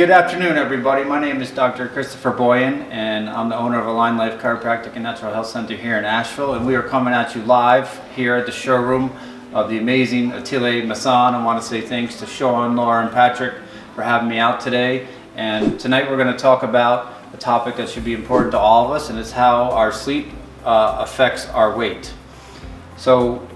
Good afternoon, everybody. My name is Dr. Christopher and I'm the owner of Align Life Chiropractic and Natural Health Center here in Asheville, and we are coming at you live here at the showroom of the amazing Attile Masson. I want to say thanks to Sean, Laura, and Patrick for having me out today. And tonight we're going to talk about a topic that should be important to all of us, and it's how our sleep affects our weight. So,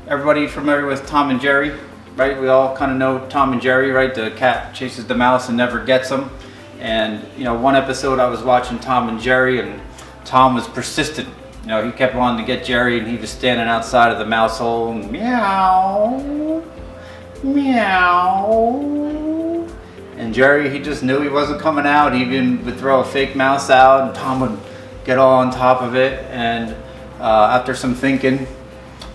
everybody familiar with Tom and Jerry? Right, we all kind of know Tom and Jerry, right? The cat chases the mouse and never gets them. And you know, one episode I was watching Tom and Jerry, and Tom was persistent. You know, he kept wanting to get Jerry, and he was standing outside of the mouse hole and meow, meow. And Jerry, he just knew he wasn't coming out. He even would throw a fake mouse out, and Tom would get all on top of it. And after some thinking,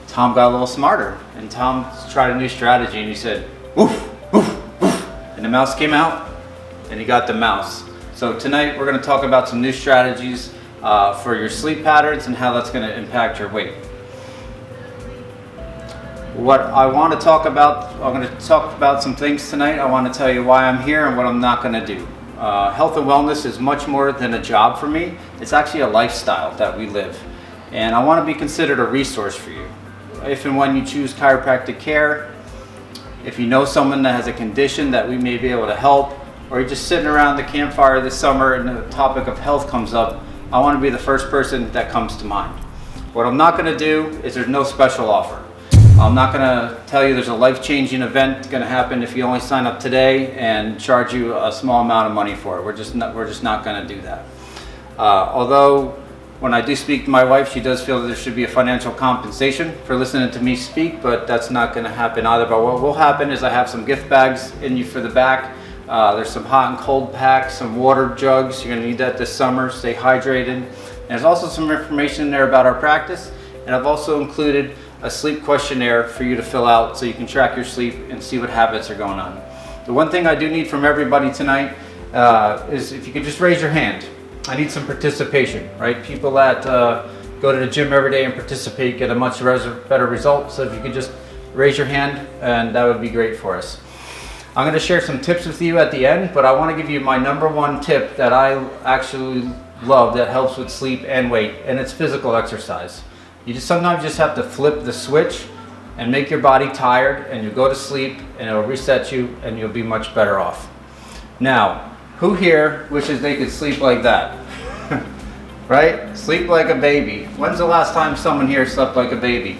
Tom got a little smarter, and Tom tried a new strategy, and he said, woof, woof, woof, and the mouse came out, and he got the mouse. So tonight we're going to talk about some new strategies for your sleep patterns and how that's going to impact your weight. What I want to talk about, I'm going to talk about some things tonight. I want to tell you why I'm here and what I'm not going to do. Health and wellness is much more than a job for me. It's actually a lifestyle that we live, and I want to be considered a resource for you. If and when you choose chiropractic care, if you know someone that has a condition that we may be able to help, or you're just sitting around the campfire this summer and the topic of health comes up, I want to be the first person that comes to mind. What I'm not going to do is there's no special offer. I'm not going to tell you there's a life-changing event going to happen if you only sign up today and charge you a small amount of money for it. We're just not going to do that. Although when I do speak to my wife, she does feel that there should be a financial compensation for listening to me speak, but that's not going to happen either. But what will happen is I have some gift bags in you for the back. There's some hot and cold packs, some water jugs. You're going to need that this summer. Stay hydrated. And there's also some information in there about our practice. And I've also included a sleep questionnaire for you to fill out so you can track your sleep and see what habits are going on. The one thing I do need from everybody tonight is if you could just raise your hand. I need some participation, right? People that go to the gym every day and participate get a much better result. So if you could just raise your hand, and that would be great for us. I'm going to share some tips with you at the end, but I want to give you my number one tip that I actually love that helps with sleep and weight, and it's physical exercise. You sometimes just have to flip the switch and make your body tired, and you go to sleep, and it'll reset you, and you'll be much better off. Now, who here wishes they could sleep like that? Right? Sleep like a baby. When's the last time someone here slept like a baby?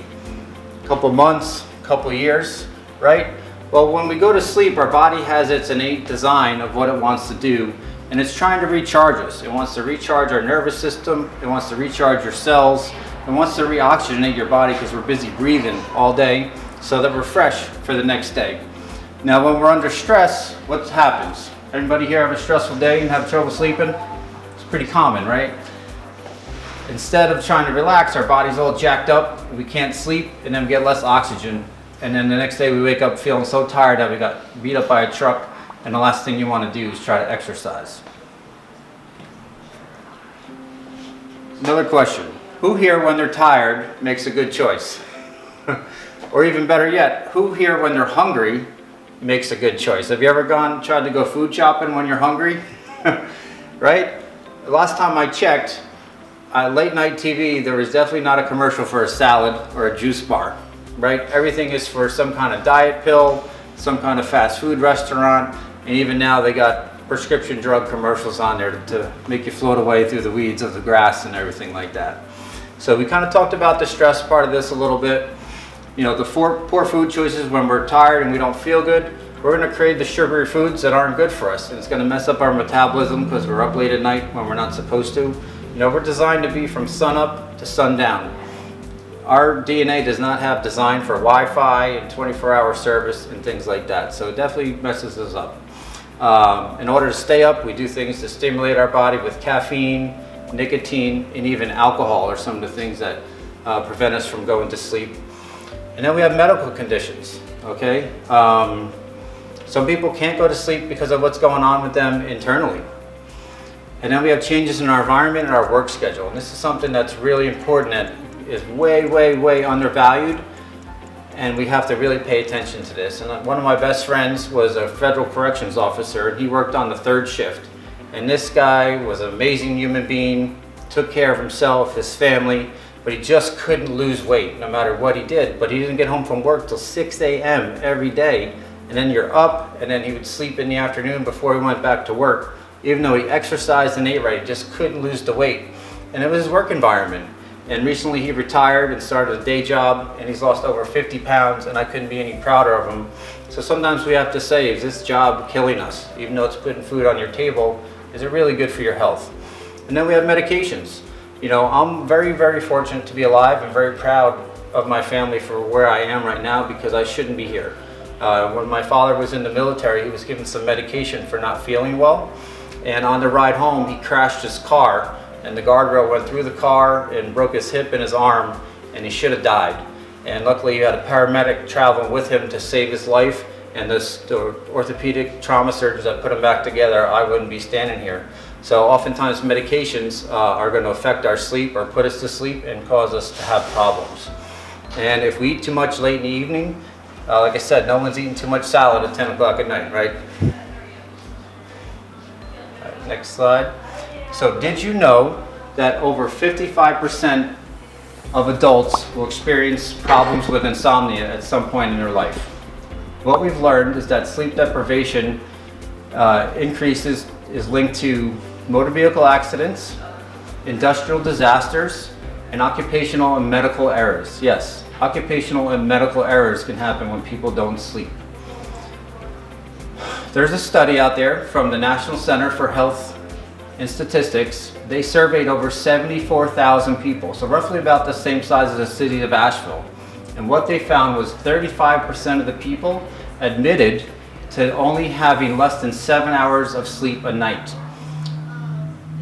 A couple months, a couple years, right? Well, when we go to sleep, our body has its innate design of what it wants to do, and it's trying to recharge us. It wants to recharge our nervous system, it wants to recharge your cells, it wants to reoxygenate your body because we're busy breathing all day so that we're fresh for the next day. Now, when we're under stress, what happens? Everybody here have a stressful day and have trouble sleeping? It's pretty common, right? Instead of trying to relax, our body's all jacked up, we can't sleep, and then we get less oxygen. And then the next day we wake up feeling so tired that we got beat up by a truck, and the last thing you want to do is try to exercise. Another question. Who here, when they're tired, makes a good choice? Or even better yet, who here, when they're hungry, makes a good choice? Have you ever tried to go food shopping when you're hungry? Right? The last time I checked, late night TV, there was definitely not a commercial for a salad or a juice bar, right? Everything is for some kind of diet pill, some kind of fast food restaurant, and even now they got prescription drug commercials on there to make you float away through the weeds of the grass and everything like that. So we kind of talked about the stress part of this a little bit. You know, the poor food choices when we're tired and we don't feel good, we're going to crave the sugary foods that aren't good for us. And it's going to mess up our metabolism because we're up late at night when we're not supposed to. You know, we're designed to be from sun up to sundown. Our DNA does not have design for Wi-Fi and 24-hour service and things like that. So it definitely messes us up. In order to stay up, we do things to stimulate our body with caffeine, nicotine, and even alcohol are some of the things that prevent us from going to sleep. And then we have medical conditions, okay? Some people can't go to sleep because of what's going on with them internally. And then we have changes in our environment and our work schedule. And this is something that's really important that is way, way, way undervalued. and we have to really pay attention to this. And one of my best friends was a federal corrections officer, and he worked on the third shift. And this guy was an amazing human being, took care of himself, his family, but he just couldn't lose weight no matter what he did. But he didn't get home from work till 6 a.m. every day. And then you're up, and then he would sleep in the afternoon before he went back to work. Even though he exercised and ate right, he just couldn't lose the weight. And it was his work environment. And recently he retired and started a day job, and he's lost over 50 pounds, and I couldn't be any prouder of him. So sometimes we have to say, is this job killing us? Even though it's putting food on your table, is it really good for your health? And then we have medications. You know, I'm very, very fortunate to be alive and very proud of my family for where I am right now, because I shouldn't be here. When my father was in the military, he was given some medication for not feeling well. And on the ride home, he crashed his car, and the guardrail went through the car and broke his hip and his arm, and he should have died. And luckily he had a paramedic traveling with him to save his life, and the orthopedic trauma surgeons that put him back together, I wouldn't be standing here. So oftentimes medications are going to affect our sleep or put us to sleep and cause us to have problems. And if we eat too much late in the evening, like I said, no one's eating too much salad at 10 o'clock at night, right? All right, next slide. So did you know that over 55% of adults will experience problems with insomnia at some point in their life? What we've learned is that sleep deprivation increases is linked to motor vehicle accidents, industrial disasters, and occupational and medical errors. Yes, occupational and medical errors can happen when people don't sleep. There's a study out there from the National Center for Health and Statistics. They surveyed over 74,000 people, so roughly about the same size as the city of Asheville. And what they found was 35% of the people admitted to only having less than 7 hours of sleep a night.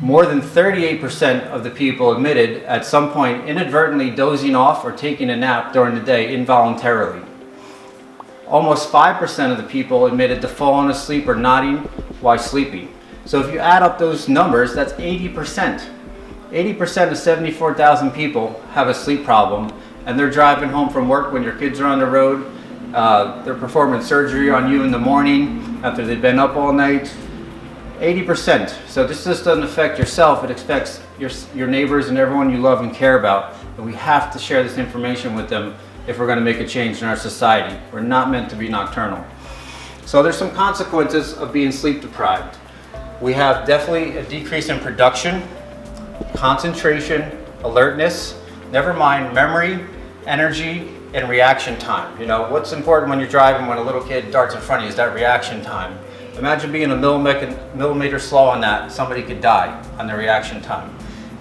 More than 38% of the people admitted at some point inadvertently dozing off or taking a nap during the day involuntarily. Almost 5% of the people admitted to falling asleep or nodding while sleeping. So if you add up those numbers, that's 80%. 80% of 74,000 people have a sleep problem, and they're driving home from work when your kids are on the road. They're performing surgery on you in the morning after they've been up all night. 80%. So this just doesn't affect yourself, it affects your neighbors and everyone you love and care about. And we have to share this information with them if we're going to make a change in our society. We're not meant to be nocturnal. So there's some consequences of being sleep deprived. We have definitely a decrease in production, concentration, alertness, never mind memory, energy, and reaction time. You know, what's important when you're driving when a little kid darts in front of you is that reaction time. Imagine being a millimeter slow on that, somebody could die on the reaction time.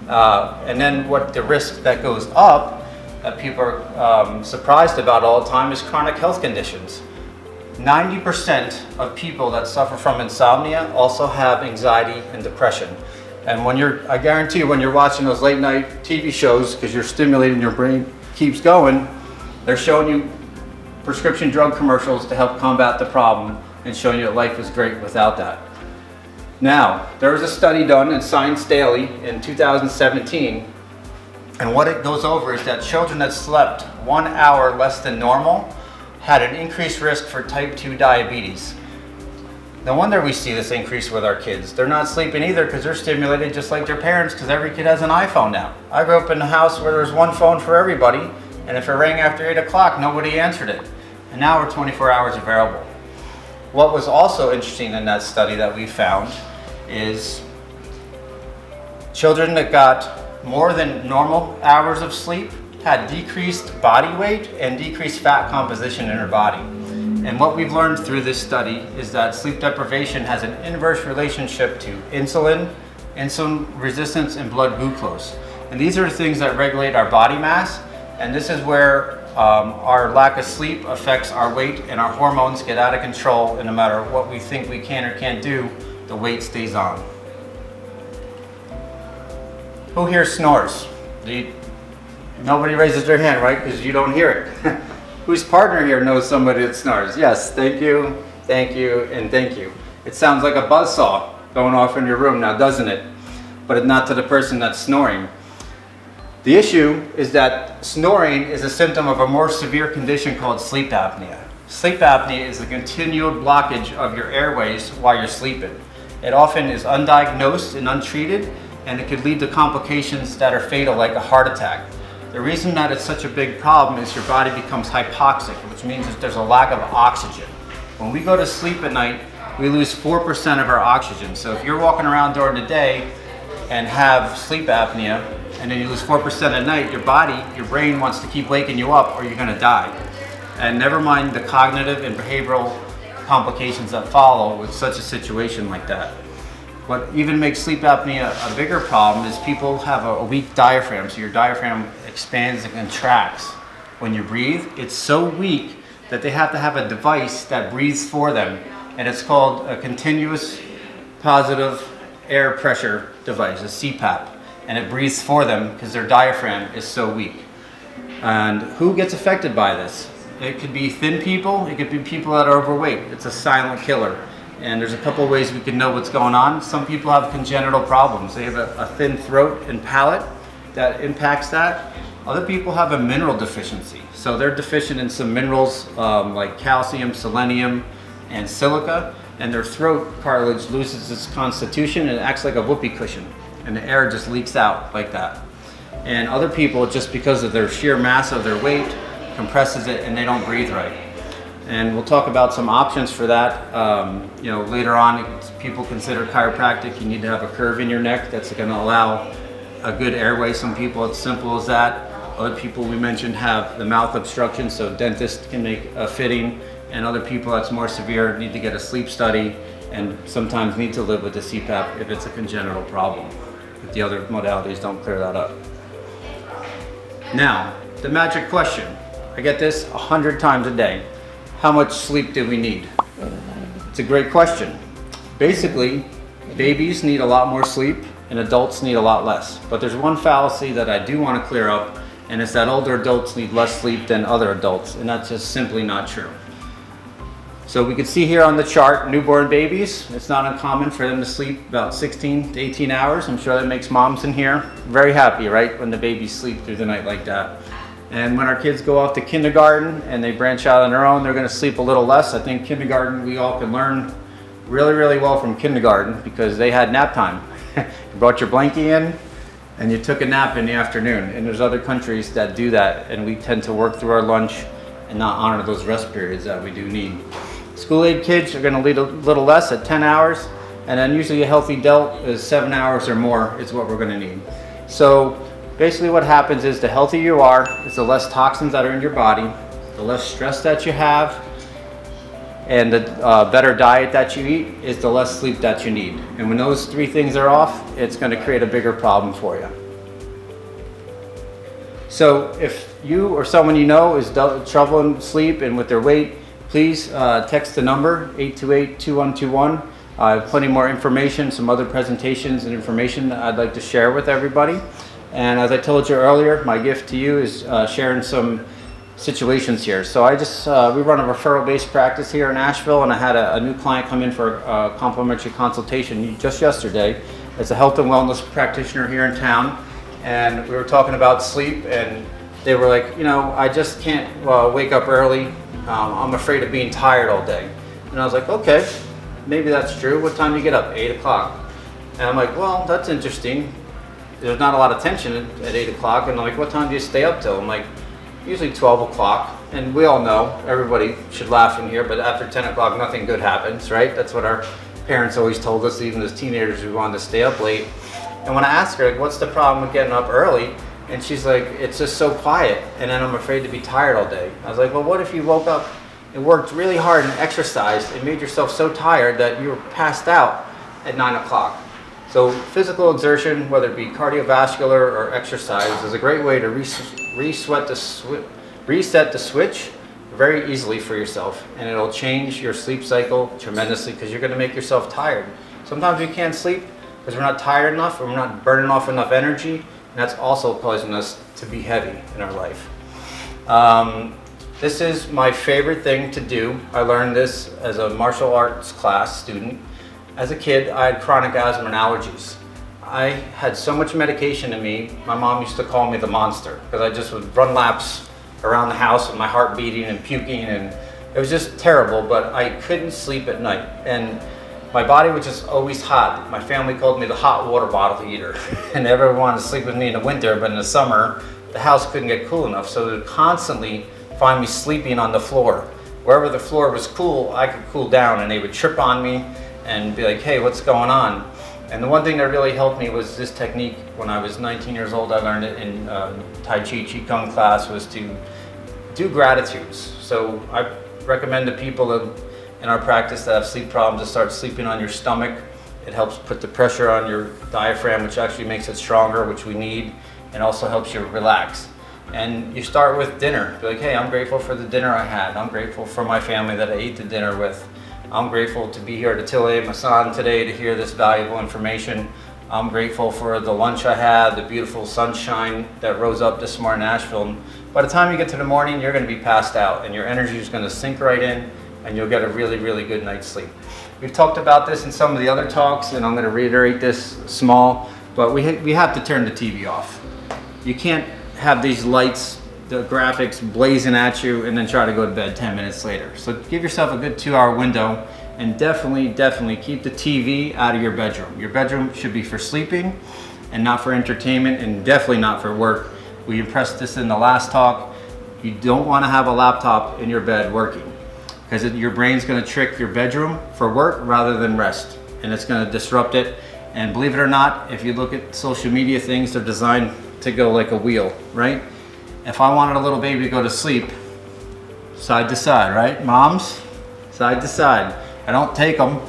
And then what the risk that goes up, that people are surprised about all the time, is chronic health conditions. 90% of people that suffer from insomnia also have anxiety and depression. And I guarantee you, when you're watching those late night TV shows, because you're stimulating your brain keeps going, they're showing you prescription drug commercials to help combat the problem and showing you that life is great without that. Now, there was a study done in Science Daily in 2017, and what it goes over is that children that slept 1 hour less than normal had an increased risk for type 2 diabetes. No wonder we see this increase with our kids. They're not sleeping either because they're stimulated just like their parents, because every kid has an iPhone now. I grew up in a house where there was one phone for everybody, and if it rang after 8 o'clock, nobody answered it. And now we're 24 hours available. What was also interesting in that study that we found is children that got more than normal hours of sleep had decreased body weight and decreased fat composition in their body. And what we've learned through this study is that sleep deprivation has an inverse relationship to insulin resistance, and blood glucose. And these are the things that regulate our body mass, and this is where our lack of sleep affects our weight, and our hormones get out of control, and no matter what we think we can or can't do, the weight stays on. Who here snores? Nobody raises their hand, right? Because you don't hear it. Whose partner here knows somebody that snores? Yes, thank you, and thank you. It sounds like a buzzsaw going off in your room now, doesn't it? But not to the person that's snoring. The issue is that snoring is a symptom of a more severe condition called sleep apnea. Sleep apnea is a continual blockage of your airways while you're sleeping. It often is undiagnosed and untreated, and it could lead to complications that are fatal, like a heart attack. The reason that it's such a big problem is your body becomes hypoxic, which means that there's a lack of oxygen. When we go to sleep at night, we lose 4% of our oxygen. So if you're walking around during the day and have sleep apnea, and then you lose 4% at night, your brain wants to keep waking you up or you're gonna die. And never mind the cognitive and behavioral complications that follow with such a situation like that. What even makes sleep apnea a bigger problem is people have a weak diaphragm, so your diaphragm expands and contracts when you breathe. It's so weak that they have to have a device that breathes for them, and it's called a continuous positive air pressure device, a CPAP, and it breathes for them because their diaphragm is so weak. And who gets affected by this? It could be thin people, it could be people that are overweight. It's a silent killer. And there's a couple ways we can know what's going on. Some people have congenital problems. They have a thin throat and palate that impacts that. Other people have a mineral deficiency. So they're deficient in some minerals like calcium, selenium, and silica, and their throat cartilage loses its constitution and it acts like a whoopee cushion, and the air just leaks out like that. And other people, just because of their sheer mass of their weight, compresses it and they don't breathe right. And we'll talk about some options for that. Later on, people consider chiropractic. You need to have a curve in your neck that's going to allow a good airway. Some people, it's simple as that. Other people we mentioned have the mouth obstruction, so dentists can make a fitting. And other people that's more severe need to get a sleep study and sometimes need to live with the CPAP if it's a congenital problem, if the other modalities don't clear that up. Now, the magic question. I get this 100 times a day. How much sleep do we need? It's a great question. Basically, babies need a lot more sleep and adults need a lot less. But there's one fallacy that I do want to clear up, and it's that older adults need less sleep than other adults, and that's just simply not true. So we can see here on the chart, newborn babies, it's not uncommon for them to sleep about 16 to 18 hours. I'm sure that makes moms in here very happy, right? When the babies sleep through the night like that. And when our kids go off to kindergarten and they branch out on their own, they're going to sleep a little less. I think kindergarten, we all can learn really, really well from kindergarten because they had nap time. You brought your blankie in and you took a nap in the afternoon. And there's other countries that do that, and we tend to work through our lunch and not honor those rest periods that we do need. School-age kids are going to lead a little less at 10 hours, and then usually a healthy adult is 7 hours or more is what we're going to need. So basically what happens is the healthier you are, is the less toxins that are in your body, the less stress that you have, and the better diet that you eat is the less sleep that you need. And when those three things are off, it's going to create a bigger problem for you. So if you or someone you know is troubling sleep and with their weight, please text the number 828-2121. I have plenty more information, some other presentations and information that I'd like to share with everybody. And as I told you earlier, my gift to you is sharing some situations here. So we run a referral-based practice here in Asheville, and I had a new client come in for a complimentary consultation just yesterday. It's a health and wellness practitioner here in town, and we were talking about sleep, and they were like, I just can't wake up early. I'm afraid of being tired all day. And I was like, okay, maybe that's true. What time do you get up? 8 o'clock. And I'm like, well, that's interesting. There's not a lot of tension at 8 o'clock. And I'm like, what time do you stay up till? I'm like, usually 12 o'clock. And we all know, everybody should laugh in here, but after 10 o'clock, nothing good happens, right? That's what our parents always told us, even as teenagers, we wanted to stay up late. And when I asked her, like, what's the problem with getting up early? And she's like, it's just so quiet, and then I'm afraid to be tired all day. I was like, well, what if you woke up and worked really hard and exercised and made yourself so tired that you were passed out at 9 o'clock? So physical exertion, whether it be cardiovascular or exercise, is a great way to reset the switch very easily for yourself, and it'll change your sleep cycle tremendously because you're going to make yourself tired. Sometimes we can't sleep because we're not tired enough or we're not burning off enough energy. And that's also causing us to be heavy in our life. This is my favorite thing to do. I learned this as a martial arts class student. As a kid, I had chronic asthma and allergies. I had so much medication in me, my mom used to call me the monster because I just would run laps around the house with my heart beating and puking, and it was just terrible, but I couldn't sleep at night. And my body was just always hot. My family called me the hot water bottle eater and everyone wanted to sleep with me in the winter, but in the summer, the house couldn't get cool enough, so they would constantly find me sleeping on the floor. Wherever the floor was cool, I could cool down, and they would trip on me and be like, hey, what's going on? And the one thing that really helped me was this technique. When I was 19 years old, I learned it in Tai Chi Qigong class, was to do gratitudes. So I recommend to people in our practice that have sleep problems to start sleeping on your stomach. It helps put the pressure on your diaphragm, which actually makes it stronger, which we need, and also helps you relax. And you start with dinner. Be like, hey, I'm grateful for the dinner I had. I'm grateful for my family that I ate the dinner with. I'm grateful to be here at Atelier Masan today to hear this valuable information. I'm grateful for the lunch I had, the beautiful sunshine that rose up this morning in Asheville. By the time you get to the morning, you're going to be passed out, and your energy is going to sink right in, and you'll get a really, really good night's sleep. We've talked about this in some of the other talks, and I'm going to reiterate this small, but we have to turn the TV off. You can't have these lights, the graphics blazing at you, and then try to go to bed 10 minutes later. So give yourself a good 2-hour window, and definitely keep the TV out of your bedroom. Your bedroom should be for sleeping and not for entertainment, and definitely not for work. We impressed this in the last talk. You don't want to have a laptop in your bed working, because your brain's going to trick your bedroom for work rather than rest, and it's going to disrupt it. And believe it or not, if you look at social media things, they're designed to go like a wheel, right? If I wanted a little baby to go to sleep, side to side, right? Moms, side to side. I don't take them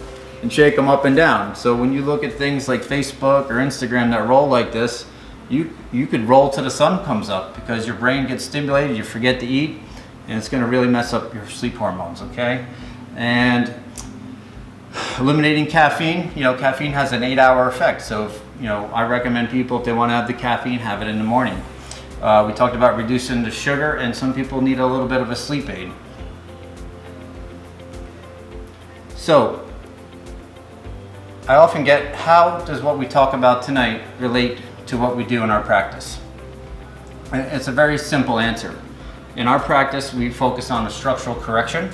and shake them up and down. So when you look at things like Facebook or Instagram that roll like this, you could roll till the sun comes up, because your brain gets stimulated, you forget to eat, and it's gonna really mess up your sleep hormones, okay? And eliminating caffeine, caffeine has an 8-hour effect. So I recommend people, if they wanna have the caffeine, have it in the morning. We talked about reducing the sugar, and some people need a little bit of a sleep aid. So, I often get, how does what we talk about tonight relate to what we do in our practice? It's a very simple answer. In our practice, we focus on a structural correction.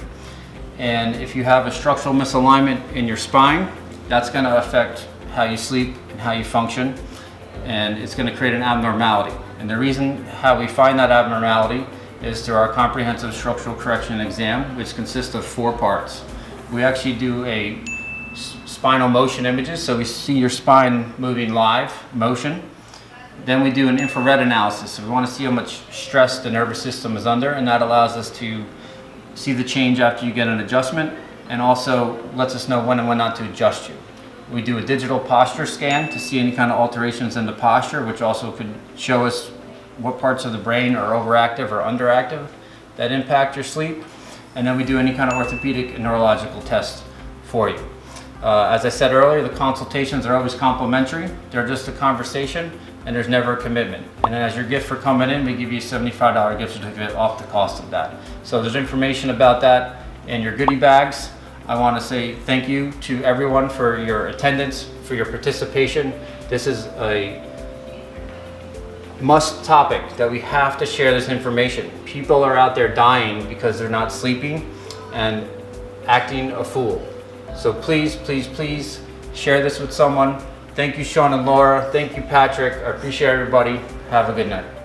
And if you have a structural misalignment in your spine, that's going to affect how you sleep and how you function. And it's going to create an abnormality. And the reason how we find that abnormality is through our comprehensive structural correction exam, which consists of 4 parts. We actually do a spinal motion images, so we see your spine moving live, motion. Then we do an infrared analysis, so we want to see how much stress the nervous system is under, and that allows us to see the change after you get an adjustment, and also lets us know when and when not to adjust you. We do a digital posture scan to see any kind of alterations in the posture, which also could show us what parts of the brain are overactive or underactive that impact your sleep. And then we do any kind of orthopedic and neurological test for you. As I said earlier, the consultations are always complimentary. They're just a conversation, and there's never a commitment. And then as your gift for coming in, we give you a $75 gift certificate off the cost of that. So there's information about that in your goodie bags. I want to say thank you to everyone for your attendance, for your participation. This is a must topic that we have to share this information. People are out there dying because they're not sleeping and acting a fool. So please share this with someone. Thank you, Sean and Laura. Thank you, Patrick. I appreciate everybody. Have a good night.